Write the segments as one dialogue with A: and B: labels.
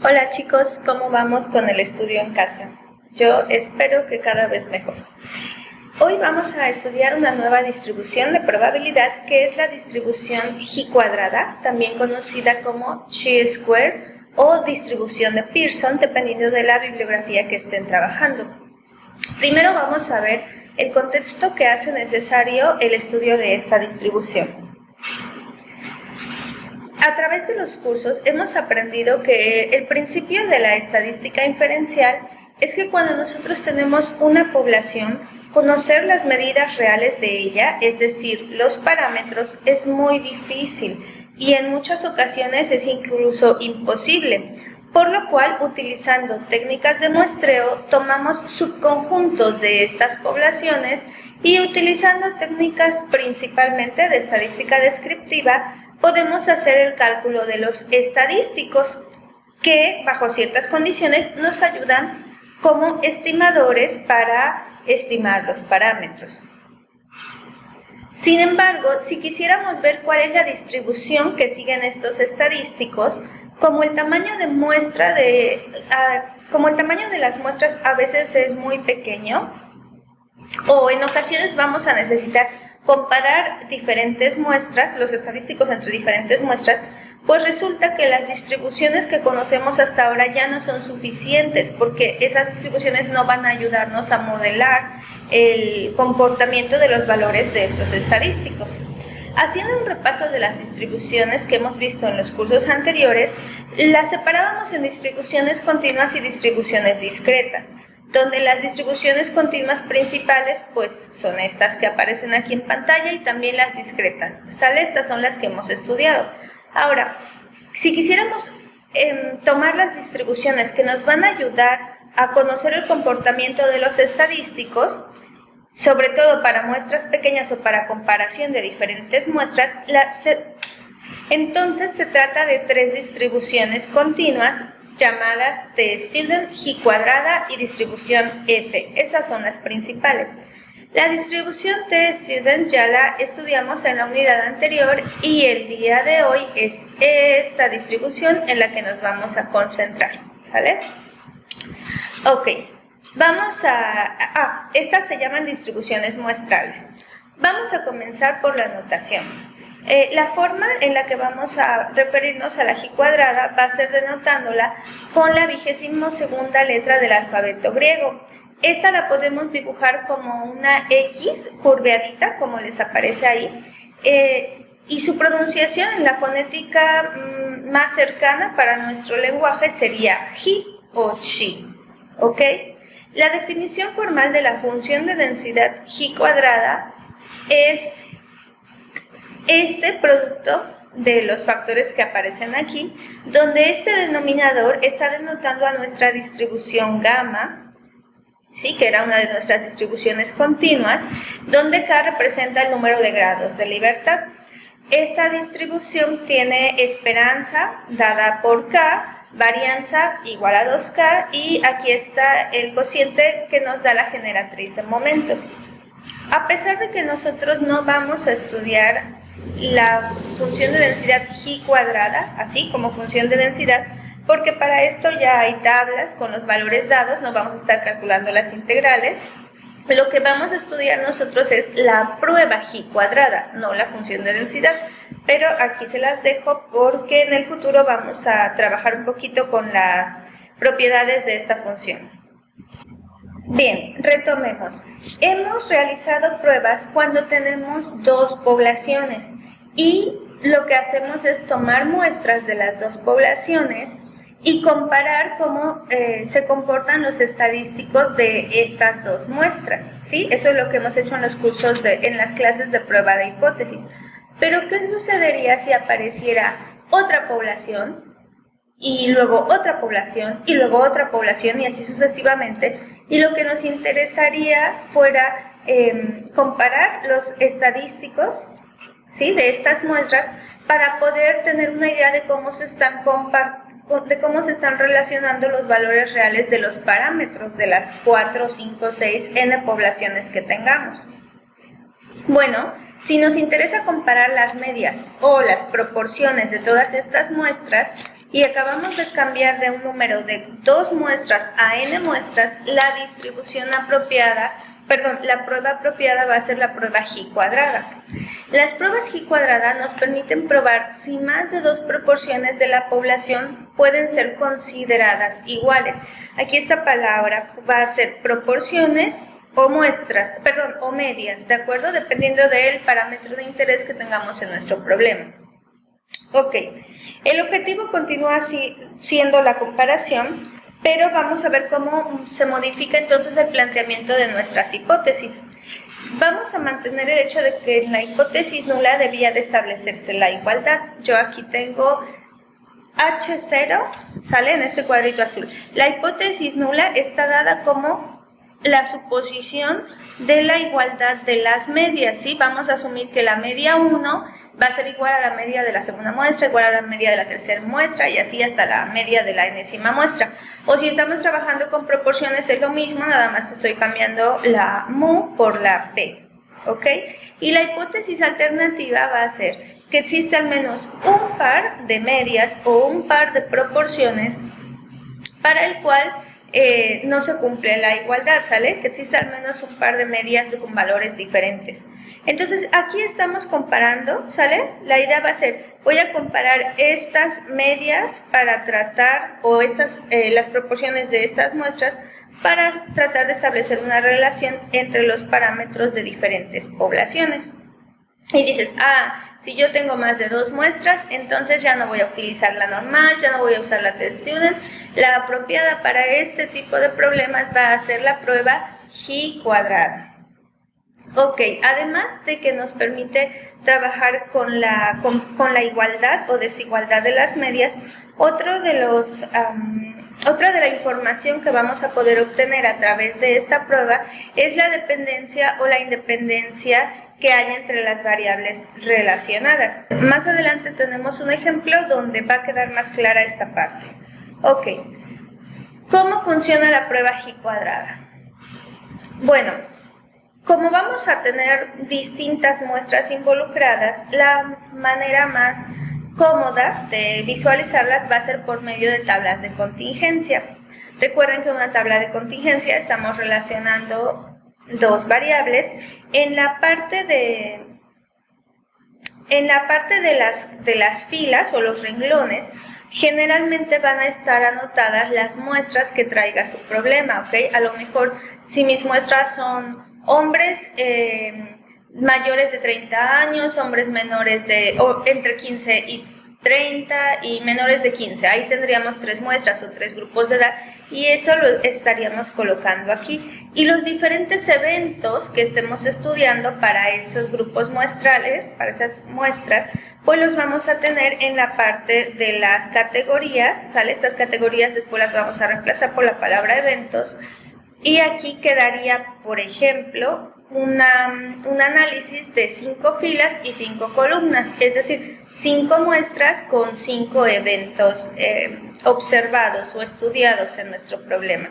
A: Hola chicos, ¿cómo vamos con el estudio en casa? Yo espero que cada vez mejor. Hoy vamos a estudiar una nueva distribución de probabilidad que es la distribución Chi cuadrada, también conocida como Chi-square o distribución de Pearson, dependiendo de la bibliografía que estén trabajando. Primero vamos a ver el contexto que hace necesario el estudio de esta distribución. A través de los cursos hemos aprendido que el principio de la estadística inferencial es que cuando nosotros tenemos una población, conocer las medidas reales de ella, es decir, los parámetros, es muy difícil y en muchas ocasiones es incluso imposible, por lo cual, utilizando técnicas de muestreo, tomamos subconjuntos de estas poblaciones y utilizando técnicas principalmente de estadística descriptiva, podemos hacer el cálculo de los estadísticos que, bajo ciertas condiciones, nos ayudan como estimadores para estimar los parámetros. Sin embargo, si quisiéramos ver cuál es la distribución que siguen estos estadísticos, como el tamaño de las muestras a veces es muy pequeño, o en ocasiones vamos a necesitar comparar diferentes muestras, los estadísticos entre diferentes muestras, pues resulta que las distribuciones que conocemos hasta ahora ya no son suficientes, porque esas distribuciones no van a ayudarnos a modelar el comportamiento de los valores de estos estadísticos. Haciendo un repaso de las distribuciones que hemos visto en los cursos anteriores, las separábamos en distribuciones continuas y distribuciones discretas, donde las distribuciones continuas principales pues son estas que aparecen aquí en pantalla y también las discretas. Estas son las que hemos estudiado. Ahora, si quisiéramos tomar las distribuciones que nos van a ayudar a conocer el comportamiento de los estadísticos, sobre todo para muestras pequeñas o para comparación de diferentes muestras, entonces se trata de tres distribuciones continuas llamadas T-student, Chi cuadrada y distribución F. Esas son las principales. La distribución T-student ya la estudiamos en la unidad anterior y el día de hoy es esta distribución en la que nos vamos a concentrar, ¿sale? Ok, estas se llaman distribuciones muestrales. Vamos a comenzar por la notación. La forma en la que vamos a referirnos a la Chi cuadrada va a ser denotándola con la 22ª letra del alfabeto griego. Esta la podemos dibujar como una X curveadita, como les aparece ahí, y su pronunciación en la fonética más cercana para nuestro lenguaje sería Ji o Chi, ¿ok? La definición formal de la función de densidad Chi cuadrada es este producto de los factores que aparecen aquí, donde este denominador está denotando a nuestra distribución gamma, ¿sí? Que era una de nuestras distribuciones continuas, donde K representa el número de grados de libertad. Esta distribución tiene esperanza dada por K, varianza igual a 2K, y aquí está el cociente que nos da la generatriz de momentos. A pesar de que nosotros no vamos a estudiar la función de densidad Chi cuadrada, así como función de densidad, porque para esto ya hay tablas con los valores dados, no vamos a estar calculando las integrales. Lo que vamos a estudiar nosotros es la prueba Chi cuadrada, no la función de densidad, pero aquí se las dejo porque en el futuro vamos a trabajar un poquito con las propiedades de esta función. Bien, retomemos. Hemos realizado pruebas cuando tenemos dos poblaciones y lo que hacemos es tomar muestras de las dos poblaciones y comparar cómo se comportan los estadísticos de estas dos muestras, ¿sí? Eso es lo que hemos hecho en los cursos, en las clases de prueba de hipótesis. Pero, ¿qué sucedería si apareciera otra población y luego otra población y luego otra población y así sucesivamente? Y lo que nos interesaría fuera comparar los estadísticos, ¿sí? De estas muestras para poder tener una idea de cómo se están relacionando los valores reales de los parámetros de las 4, 5, 6, n poblaciones que tengamos. Bueno, si nos interesa comparar las medias o las proporciones de todas estas muestras, y acabamos de cambiar de un número de 2 muestras a n muestras, la distribución apropiada, la prueba apropiada va a ser la prueba G cuadrada. Las pruebas G cuadrada nos permiten probar si más de 2 proporciones de la población pueden ser consideradas iguales. Aquí esta palabra va a ser proporciones o muestras, o medias, ¿de acuerdo? Dependiendo del parámetro de interés que tengamos en nuestro problema. Ok, el objetivo continúa siendo la comparación, pero vamos a ver cómo se modifica entonces el planteamiento de nuestras hipótesis. Vamos a mantener el hecho de que en la hipótesis nula debía de establecerse la igualdad. Yo aquí tengo H0, sale en este cuadrito azul. La hipótesis nula está dada como la suposición de la igualdad de las medias, ¿sí? Vamos a asumir que la media 1 va a ser igual a la media de la segunda muestra, igual a la media de la tercera muestra y así hasta la media de la enésima muestra. O si estamos trabajando con proporciones es lo mismo, nada más estoy cambiando la mu por la p, ¿ok? Y la hipótesis alternativa va a ser que existe al menos un par de medias o un par de proporciones para el cual no se cumple la igualdad, ¿sale? Que existe al menos un par de medias con valores diferentes. Entonces, aquí estamos comparando, ¿sale? La idea va a ser, voy a comparar estas medias para tratar, o las proporciones de estas muestras, para tratar de establecer una relación entre los parámetros de diferentes poblaciones. Y dices, si yo tengo más de 2 muestras, entonces ya no voy a utilizar la normal, ya no voy a usar la test student. La apropiada para este tipo de problemas va a ser la prueba G cuadrada. Ok, además de que nos permite trabajar con la igualdad o desigualdad de las medias, otra de la información que vamos a poder obtener a través de esta prueba es la dependencia o la independencia que hay entre las variables relacionadas. Más adelante tenemos un ejemplo donde va a quedar más clara esta parte. Ok, ¿cómo funciona la prueba G cuadrada? Bueno, como vamos a tener distintas muestras involucradas, la manera más cómoda de visualizarlas va a ser por medio de tablas de contingencia. Recuerden que en una tabla de contingencia estamos relacionando 2 variables. En la parte de las filas o los renglones, generalmente van a estar anotadas las muestras que traiga su problema, ¿ok? A lo mejor si mis muestras son hombres mayores de 30 años, hombres menores entre 15 y 30 y menores de 15. Ahí tendríamos 3 muestras o 3 grupos de edad y eso lo estaríamos colocando aquí. Y los diferentes eventos que estemos estudiando para esos grupos muestrales, para esas muestras, pues los vamos a tener en la parte de las categorías, ¿sale? Estas categorías después las vamos a reemplazar por la palabra eventos. Y aquí quedaría, por ejemplo, un análisis de 5 filas y 5 columnas, es decir, 5 muestras con 5 eventos observados o estudiados en nuestro problema.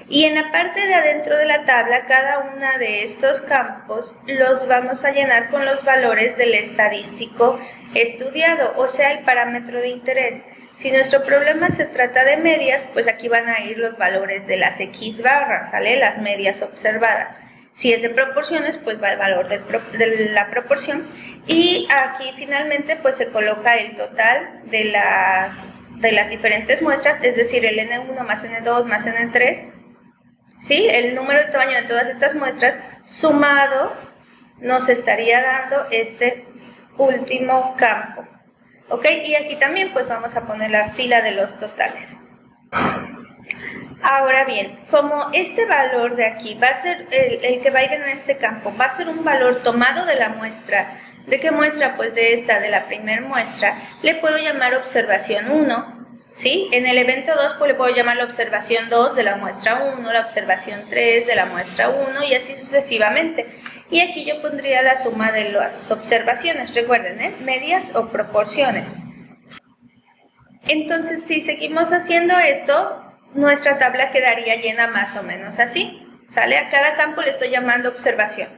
A: Y en la parte de adentro de la tabla, cada una de estos campos los vamos a llenar con los valores del estadístico estudiado, o sea, el parámetro de interés. Si nuestro problema se trata de medias, pues aquí van a ir los valores de las X barras, ¿sale? Las medias observadas. Si es de proporciones, pues va el valor de la proporción. Y aquí finalmente pues se coloca el total de las diferentes muestras, es decir, el N1 más N2 más N3. ¿Sí? El número de tamaño de todas estas muestras sumado nos estaría dando este último campo. ¿Ok? Y aquí también pues vamos a poner la fila de los totales. Ahora bien, como este valor de aquí va a ser el que va a ir en este campo, va a ser un valor tomado de la muestra. ¿De qué muestra? Pues de la primera muestra. Le puedo llamar observación 1, ¿sí? En el evento 2 pues le puedo llamar la observación 2 de la muestra 1, la observación 3 de la muestra 1 y así sucesivamente. Y aquí yo pondría la suma de las observaciones, recuerden, medias o proporciones. Entonces, si seguimos haciendo esto, nuestra tabla quedaría llena más o menos así, ¿sale? A cada campo le estoy llamando observación.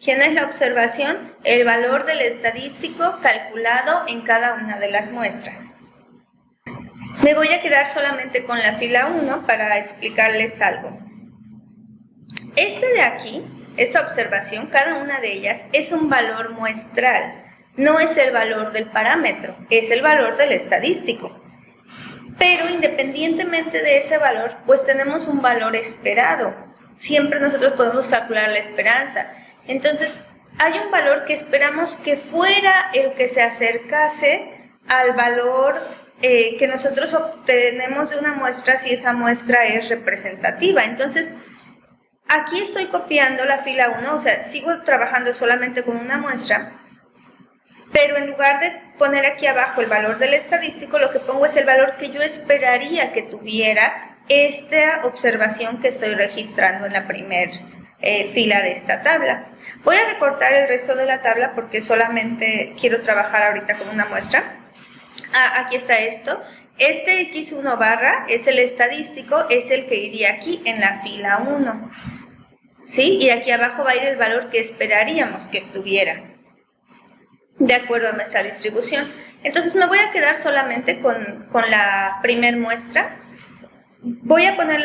A: ¿Quién es la observación? El valor del estadístico calculado en cada una de las muestras. Me voy a quedar solamente con la fila 1 para explicarles algo. Este de aquí, esta observación, cada una de ellas es un valor muestral, no es el valor del parámetro, es el valor del estadístico. Pero independientemente de ese valor, pues tenemos un valor esperado. Siempre nosotros podemos calcular la esperanza. Entonces, hay un valor que esperamos que fuera el que se acercase al valor que nosotros obtenemos de una muestra si esa muestra es representativa. Entonces, aquí estoy copiando la fila 1, o sea, sigo trabajando solamente con una muestra, pero en lugar de poner aquí abajo el valor del estadístico, lo que pongo es el valor que yo esperaría que tuviera esta observación que estoy registrando en la primera fila de esta tabla. Voy a recortar el resto de la tabla porque solamente quiero trabajar ahorita con una muestra. Aquí está esto. Este X1 barra es el estadístico, es el que iría aquí en la fila 1. ¿Sí? Y aquí abajo va a ir el valor que esperaríamos que estuviera, de acuerdo a nuestra distribución. Entonces me voy a quedar solamente con la primer muestra. Voy a poner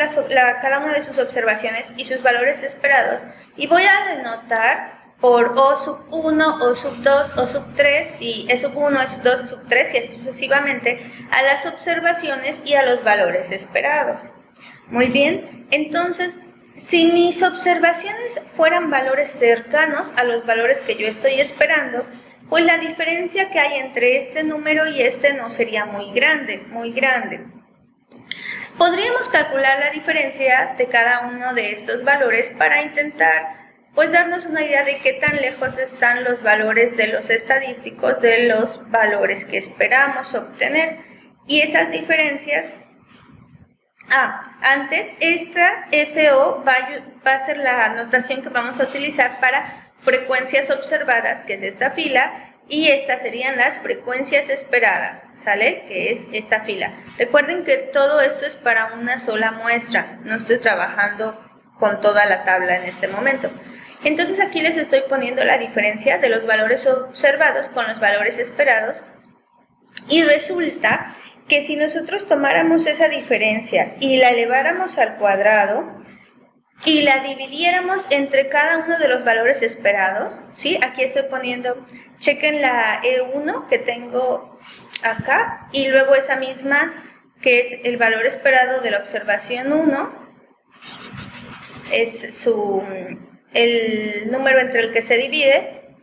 A: cada una de sus observaciones y sus valores esperados y voy a denotar por O sub 1, O sub 2, O sub 3 y E sub 1, E sub 2, E sub 3 y así sucesivamente a las observaciones y a los valores esperados. Muy bien, entonces si mis observaciones fueran valores cercanos a los valores que yo estoy esperando, pues la diferencia que hay entre este número y este no sería muy grande, muy grande. Podríamos calcular la diferencia de cada uno de estos valores para intentar pues darnos una idea de qué tan lejos están los valores de los estadísticos de los valores que esperamos obtener. Y esas diferencias, antes esta FO va a ser la notación que vamos a utilizar para frecuencias observadas, que es esta fila, y estas serían las frecuencias esperadas, ¿sale? Que es esta fila. Recuerden que todo esto es para una sola muestra, no estoy trabajando con toda la tabla en este momento. Entonces aquí les estoy poniendo la diferencia de los valores observados con los valores esperados y resulta que si nosotros tomáramos esa diferencia y la eleváramos al cuadrado y la dividiéramos entre cada uno de los valores esperados, ¿sí? Aquí estoy poniendo, chequen la E1 que tengo acá y luego esa misma que es el valor esperado de la observación 1, es el número entre el que se divide,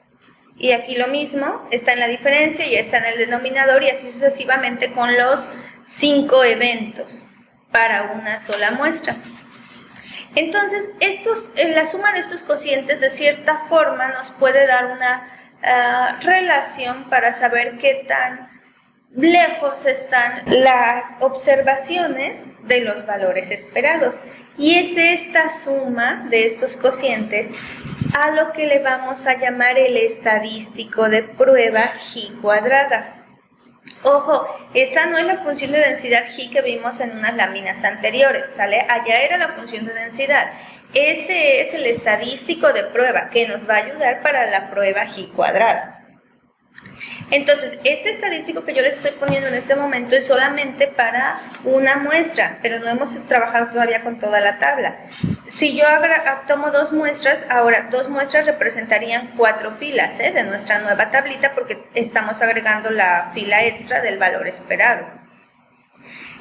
A: y aquí lo mismo, está en la diferencia y está en el denominador y así sucesivamente con los 5 eventos para una sola muestra. Entonces, la suma de estos cocientes de cierta forma nos puede dar una relación para saber qué tan lejos están las observaciones de los valores esperados. Y es esta suma de estos cocientes a lo que le vamos a llamar el estadístico de prueba G cuadrada. Ojo, esta no es la función de densidad G que vimos en unas láminas anteriores, ¿sale? Allá era la función de densidad. Este es el estadístico de prueba que nos va a ayudar para la prueba G cuadrada. Entonces, este estadístico que yo les estoy poniendo en este momento es solamente para una muestra, pero no hemos trabajado todavía con toda la tabla. Si yo tomo 2 muestras, ahora 2 muestras representarían 4 filas de nuestra nueva tablita porque estamos agregando la fila extra del valor esperado.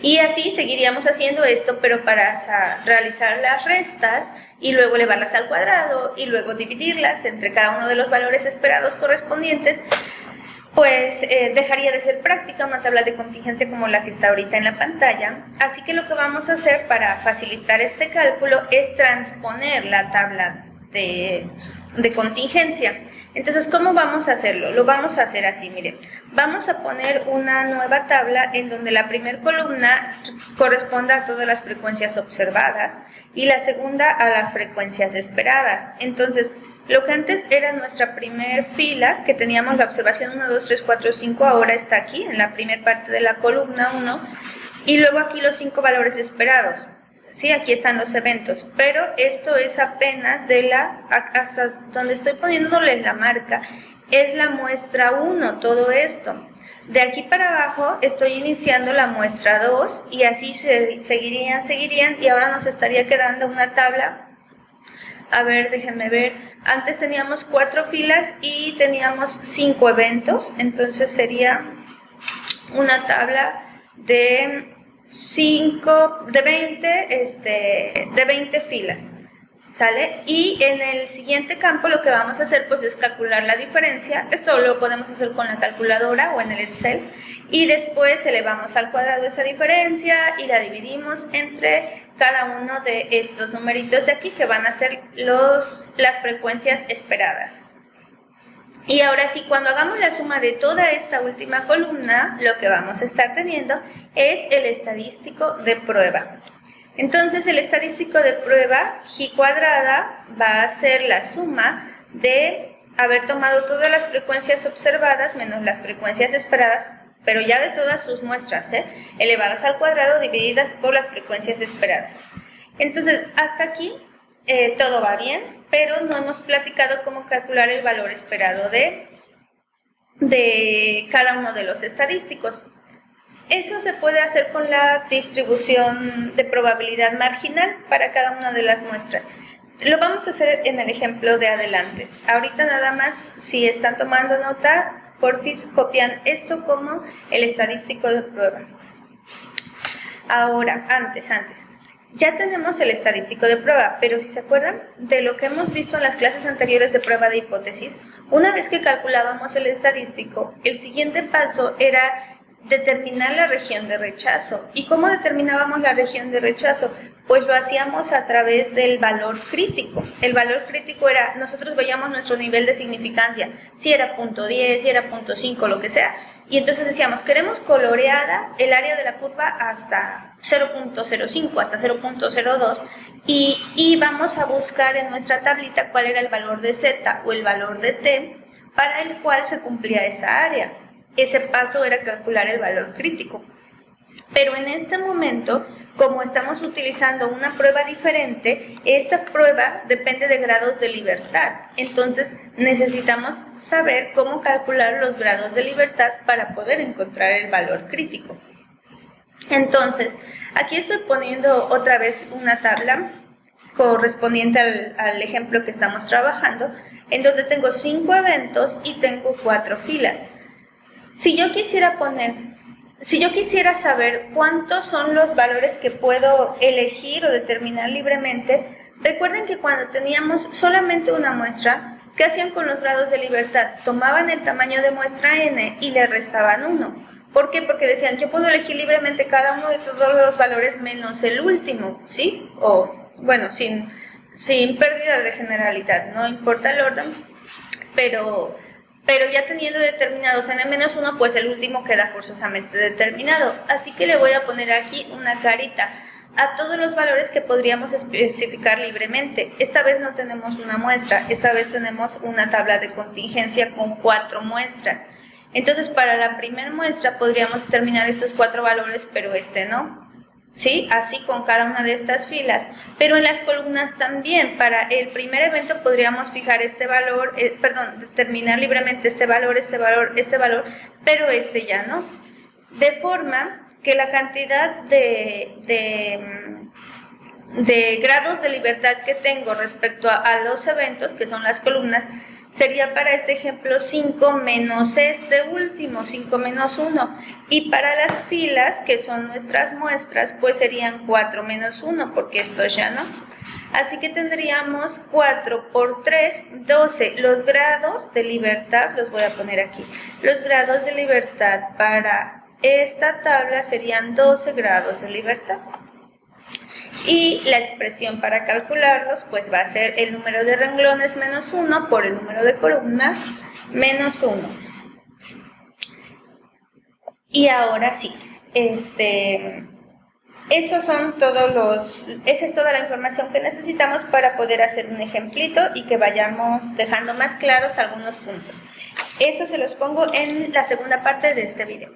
A: Y así seguiríamos haciendo esto, pero para realizar las restas y luego elevarlas al cuadrado y luego dividirlas entre cada uno de los valores esperados correspondientes, pues dejaría de ser práctica una tabla de contingencia como la que está ahorita en la pantalla. Así que lo que vamos a hacer para facilitar este cálculo es transponer la tabla de contingencia. Entonces, ¿cómo vamos a hacerlo? Lo vamos a hacer así, miren. Vamos a poner una nueva tabla en donde la primera columna corresponda a todas las frecuencias observadas y la segunda a las frecuencias esperadas. Entonces, lo que antes era nuestra primer fila, que teníamos la observación 1, 2, 3, 4, 5, ahora está aquí, en la primera parte de la columna 1, y luego aquí los 5 valores esperados. Sí, aquí están los eventos, pero esto es apenas hasta donde estoy poniéndole la marca, es la muestra 1, todo esto. De aquí para abajo estoy iniciando la muestra 2 y así seguirían y ahora nos estaría quedando una tabla. A ver, déjenme ver. Antes teníamos 4 filas y teníamos 5 eventos, entonces sería una tabla de 20 filas, ¿sale? Y en el siguiente campo lo que vamos a hacer pues es calcular la diferencia. Esto lo podemos hacer con la calculadora o en el Excel y después elevamos al cuadrado esa diferencia y la dividimos entre cada uno de estos numeritos de aquí que van a ser las frecuencias esperadas. Y ahora sí, cuando hagamos la suma de toda esta última columna, lo que vamos a estar teniendo es el estadístico de prueba. Entonces, el estadístico de prueba, G cuadrada, va a ser la suma de haber tomado todas las frecuencias observadas menos las frecuencias esperadas, pero ya de todas sus muestras, elevadas al cuadrado divididas por las frecuencias esperadas. Entonces, hasta aquí todo va bien, pero no hemos platicado cómo calcular el valor esperado de cada uno de los estadísticos. Eso se puede hacer con la distribución de probabilidad marginal para cada una de las muestras. Lo vamos a hacer en el ejemplo de adelante. Ahorita nada más, si están tomando nota, porfis copian esto como el estadístico de prueba. Ahora, antes. Ya tenemos el estadístico de prueba, pero si se acuerdan de lo que hemos visto en las clases anteriores de prueba de hipótesis, una vez que calculábamos el estadístico, el siguiente paso era determinar la región de rechazo. ¿Y cómo determinábamos la región de rechazo? Pues lo hacíamos a través del valor crítico. El valor crítico era, nosotros veíamos nuestro nivel de significancia, si era 0.10, si era 0.5, lo que sea. Y entonces decíamos, queremos coloreada el área de la curva hasta 0.05, hasta 0.02 y vamos a buscar en nuestra tablita cuál era el valor de Z o el valor de T para el cual se cumplía esa área. Ese paso era calcular el valor crítico. Pero en este momento, como estamos utilizando una prueba diferente, esta prueba depende de grados de libertad. Entonces, necesitamos saber cómo calcular los grados de libertad para poder encontrar el valor crítico. Entonces, aquí estoy poniendo otra vez una tabla correspondiente al ejemplo que estamos trabajando, en donde tengo 5 eventos y tengo 4 filas. Si yo quisiera saber cuántos son los valores que puedo elegir o determinar libremente, recuerden que cuando teníamos solamente una muestra, ¿qué hacían con los grados de libertad? Tomaban el tamaño de muestra n y le restaban 1. ¿Por qué? Porque decían, yo puedo elegir libremente cada uno de todos los valores menos el último, ¿sí? O, bueno, sin pérdida de generalidad, no importa el orden, pero ya teniendo determinados n-1, pues el último queda forzosamente determinado. Así que le voy a poner aquí una carita a todos los valores que podríamos especificar libremente. Esta vez no tenemos una muestra, esta vez tenemos una tabla de contingencia con 4 muestras. Entonces, para la primera muestra podríamos determinar estos 4 valores, pero este no. ¿Sí? Así con cada una de estas filas. Pero en las columnas también, para el primer evento podríamos fijar este valor, determinar libremente este valor, pero este ya no. De forma que la cantidad de grados de libertad que tengo respecto a los eventos, que son las columnas, sería para este ejemplo 5 menos este último, 5 menos 1. Y para las filas, que son nuestras muestras, pues serían 4 menos 1, porque esto ya no. Así que tendríamos 4 por 3, 12. Los grados de libertad, los voy a poner aquí. Los grados de libertad para esta tabla serían 12 grados de libertad. Y la expresión para calcularlos pues va a ser el número de renglones menos 1 por el número de columnas menos 1. Y ahora sí, esa es toda la información que necesitamos para poder hacer un ejemplito y que vayamos dejando más claros algunos puntos. Eso se los pongo en la segunda parte de este video.